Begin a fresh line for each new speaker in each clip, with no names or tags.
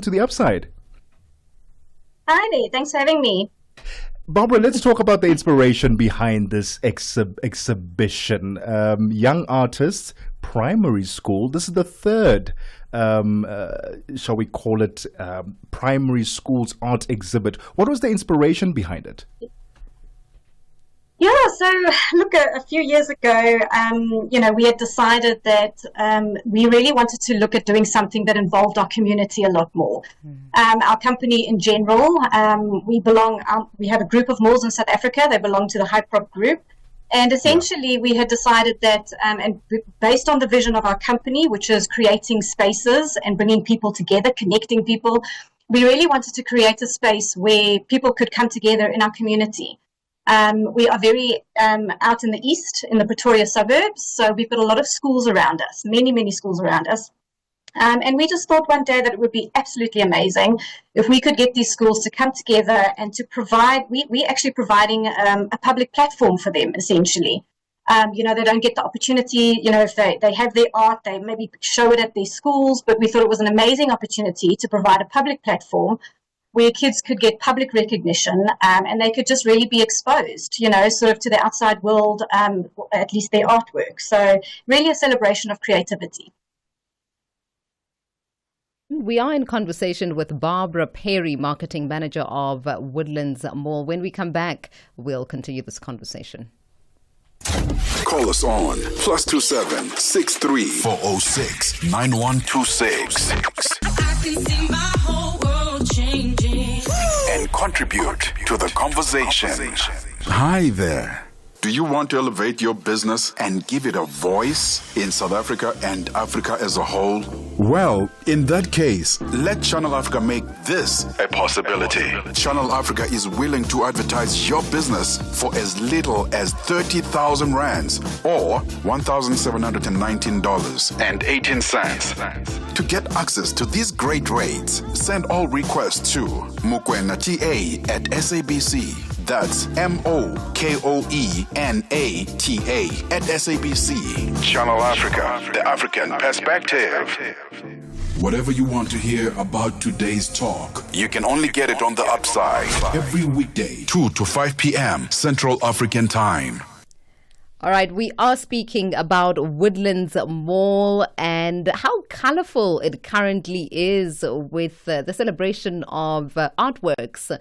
To the upside.
Hi there. Thanks for having me.
Barbara, let's talk about the inspiration behind this exhibition. Young artists, primary school. This is the third, shall we call it, primary school's art exhibit. What was the inspiration behind it?
Yeah, so look, a few years ago, we had decided that we really wanted to look at doing something that involved our community a lot more. Our company in general, we have a group of malls in South Africa. They belong to the Hyprop Group. And essentially, we had decided that, and based on the vision of our company, which is creating spaces and bringing people together, connecting people, we really wanted to create a space where people could come together in our community. We are very out in the east, in the Pretoria suburbs, so we've got a lot of schools around us, many, many schools around us. And we just thought one day that it would be absolutely amazing if we could get these schools to come together and to provide, we're actually providing a public platform for them, essentially. They don't get the opportunity, if they have their art, they maybe show it at their schools, but we thought it was an amazing opportunity to provide a public platform where kids could get public recognition and they could just really be exposed, sort of to the outside world, at least their artwork. So really a celebration of creativity.
We are in conversation with Barbara Perry, Marketing Manager of Woodlands Mall. When we come back, we'll continue this conversation.
Call us on +27 63 406 9126. I can see my whole world changing. And contribute to the conversation. Hi there. Do you want to elevate your business and give it a voice in South Africa and Africa as a whole? Well, in that case, let Channel Africa make this a possibility. Channel Africa is willing to advertise your business for as little as 30,000 rands or $1,719.18. To get access to these great rates, send all requests to mukwenata@SABC. That's MOKOENATA@SABC. Channel Africa, the African perspective. Whatever you want to hear about today's talk, you can only get it on the upside. Every weekday, 2 to 5 p.m. Central African Time.
All right, we are speaking about Woodlands Mall and how colorful it currently is with the celebration of artworks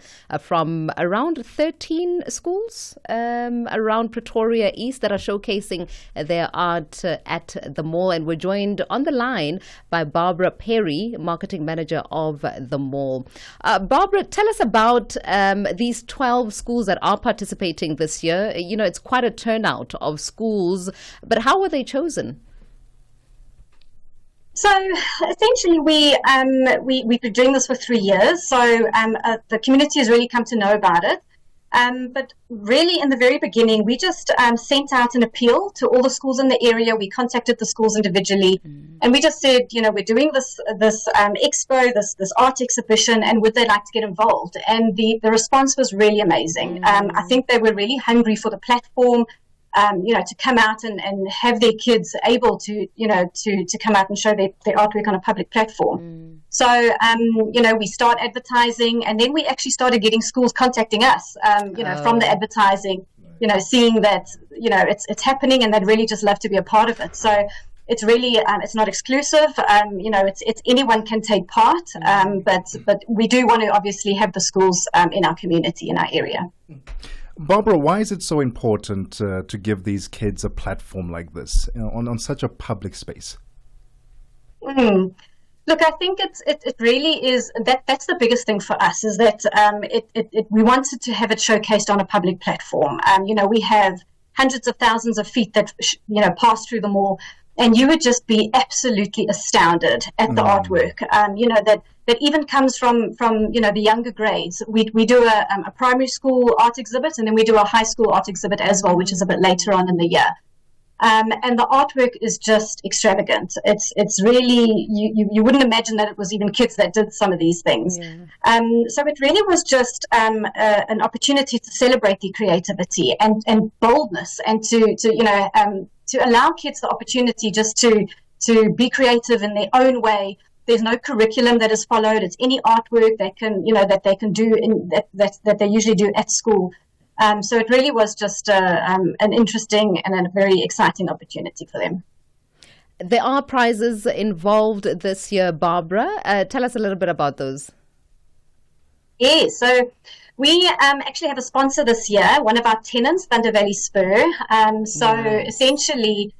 from around 13 schools around Pretoria East that are showcasing their art at the mall. And we're joined on the line by Barbara Perry, Marketing Manager of the mall. Barbara, tell us about these 12 schools that are participating this year. It's quite a turnout of schools, but how were they chosen?
So essentially, we've been doing this for 3 years. So the community has really come to know about it. But really, in the very beginning, we just sent out an appeal to all the schools in the area. We contacted the schools individually, and we just said, we're doing this expo, this art exhibition, and would they like to get involved? And the response was really amazing. I think they were really hungry for the platform. To come out and have their kids able to come out and show their artwork on a public platform. So, we start advertising, and then we actually started getting schools contacting us, from the advertising, seeing that, it's happening and they'd really just love to be a part of it. So it's really, it's not exclusive, it's anyone can take part, but we do want to obviously have the schools in our community, in our area.
Barbara, why is it so important to give these kids a platform like this on such a public space?
Look, I think it really is that's the biggest thing for us, is that we wanted to have it showcased on a public platform. We have hundreds of thousands of feet that pass through the mall, and you would just be absolutely astounded at the artwork. That even comes from the younger grades. We do a primary school art exhibit, and then we do a high school art exhibit as well, which is a bit later on in the year. And the artwork is just extravagant. It's really, you wouldn't imagine that it was even kids that did some of these things. Yeah. So it really was just an opportunity to celebrate the creativity and boldness, and to allow kids the opportunity just to be creative in their own way, There's no curriculum that is followed. It's any artwork they can, that they can do that they usually do at school. So it really was just an interesting and a very exciting opportunity for them.
There are prizes involved this year, Barbara. Tell us a little bit about those.
Yeah, so we actually have a sponsor this year, one of our tenants, Thunder Valley Spur. Essentially,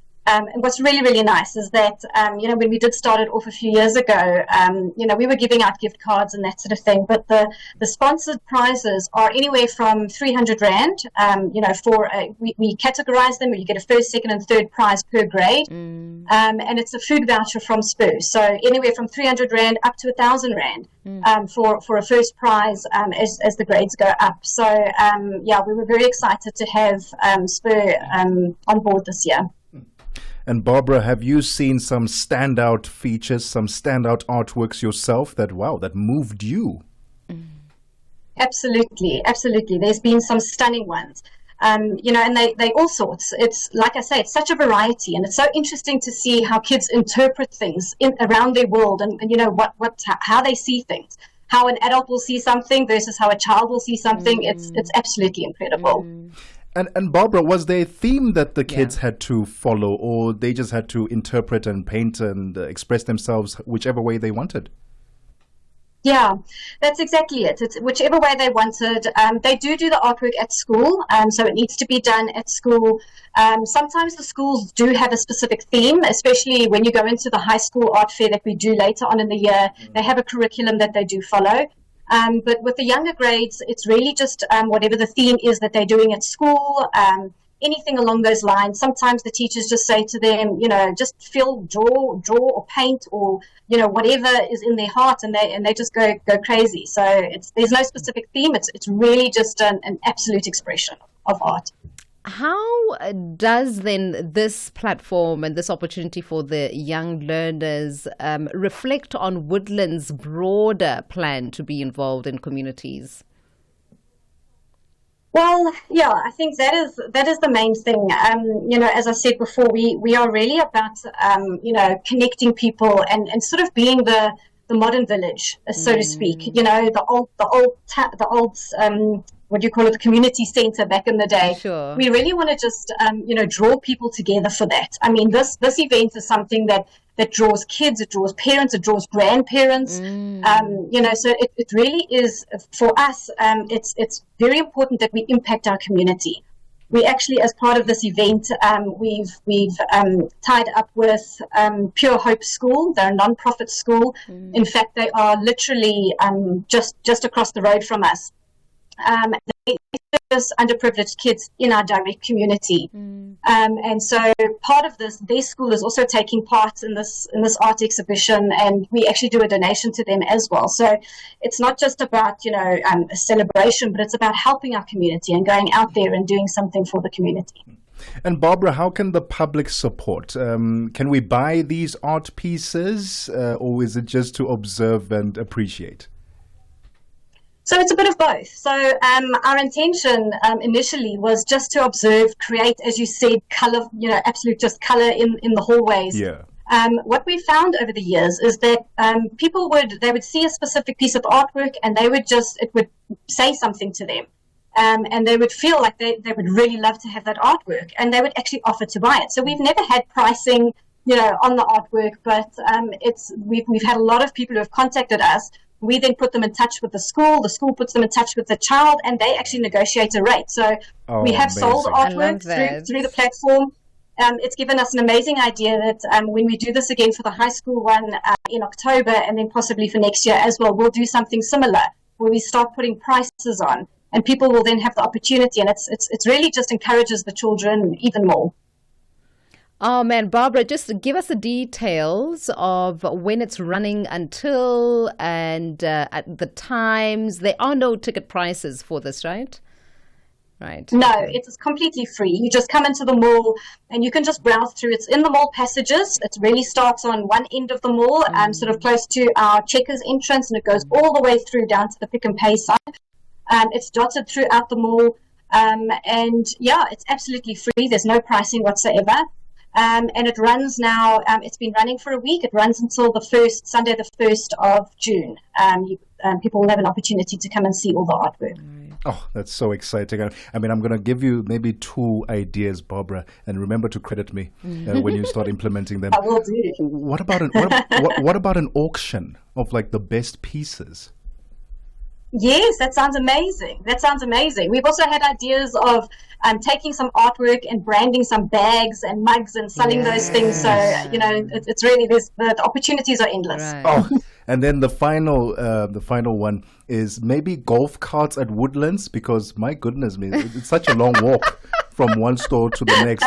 what's really, really nice is that, when we did start it off a few years ago, we were giving out gift cards and that sort of thing. But the sponsored prizes are anywhere from 300 Rand, we categorize them. You get a first, second, and third prize per grade. And it's a food voucher from Spur. So anywhere from 300 Rand up to 1,000 Rand for a first prize as the grades go up. So, we were very excited to have Spur on board this year.
And Barbara, have you seen some standout features, some standout artworks yourself that moved you?
Absolutely. There's been some stunning ones. And they all sorts. It's like I say, it's such a variety, and it's so interesting to see how kids interpret things around their world, and how they see things. How an adult will see something versus how a child will see something. It's absolutely incredible.
And Barbara, was there a theme that the kids had to follow, or they just had to interpret and paint and express themselves whichever way they wanted?
Yeah, that's exactly it. It's whichever way they wanted. They do the artwork at school, so it needs to be done at school. Sometimes the schools do have a specific theme, especially when you go into the high school art fair that we do later on in the year. They have a curriculum that they do follow. But with the younger grades, it's really just whatever the theme is that they're doing at school, anything along those lines. Sometimes the teachers just say to them, just draw or paint, or, whatever is in their heart, and they just go crazy. So there's no specific theme. It's really just an absolute expression of art.
How does then this platform and this opportunity for the young learners reflect on Woodlands' broader plan to be involved in communities?
Well, yeah, I think that is the main thing. As I said before, we are really about connecting people and sort of being the modern village, so to speak. The old what do you call it, the community center back in the day.
Sure. We
really want to just, draw people together for that. I mean, this event is something that draws kids, it draws parents, it draws grandparents. So it really is, for us, it's very important that we impact our community. We actually, as part of this event, we've tied up with Pure Hope School. They're a non-profit school. In fact, they are literally just across the road from us. They service underprivileged kids in our direct community, and so part of this, their school is also taking part in this art exhibition, and we actually do a donation to them as well. So it's not just about a celebration, but it's about helping our community and going out there and doing something for the community.
And Barbara, how can the public support? Can we buy these art pieces, or is it just to observe and appreciate?
So it's a bit of both. So our intention initially was just to observe, create, as you said, color, absolute just color in the hallways.
Yeah.
What we found over the years is that people would see a specific piece of artwork, and it would say something to them. And they would feel like they would really love to have that artwork, and they would actually offer to buy it. So we've never had pricing, on the artwork, but we've had a lot of people who have contacted us. We then put them in touch with the school puts them in touch with the child, and they actually negotiate a rate. So we have sold artwork through the platform. It's given us an amazing idea that when we do this again for the high school one in October, and then possibly for next year as well, we'll do something similar where we start putting prices on, and people will then have the opportunity, and it's really just encourages the children even more.
Oh man, Barbara, just give us the details of when it's running until, and at the times. There are no ticket prices for this, right? Right.
No, it's completely free. You just come into the mall and you can just browse through. It's in the mall passages. It really starts on one end of the mall, sort of close to our Checkers entrance, and it goes all the way through down to the Pick and Pay side. It's dotted throughout the mall. And yeah, it's absolutely free. There's no pricing whatsoever. and it runs now. It's been running for a week. It runs until Sunday, the 1st of June. People will have an opportunity to come and see all the artwork.
Oh, that's so exciting. I mean, I'm going to give you maybe 2 ideas, Barbara, and remember to credit me when you start implementing them.
I will do.
What about an auction of like the best pieces?
Yes, that sounds amazing. We've also had ideas of taking some artwork and branding some bags and mugs and selling those things. So, it's really, the opportunities are endless.
Right.
Oh, and then the final one is maybe golf carts at Woodlands, because my goodness me, it's such a long walk from one store to the next.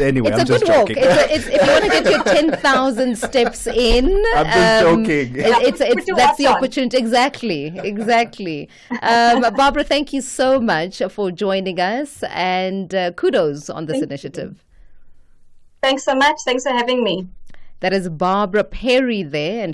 Anyway,
It's
I'm
a
just
good walk.
joking.
If you want to get your 10,000 steps in,
I'm just joking.
That's the opportunity. Exactly. Barbara, thank you so much for joining us, and kudos on this initiative.
Thanks so much. Thanks for having me.
That is Barbara Perry there, and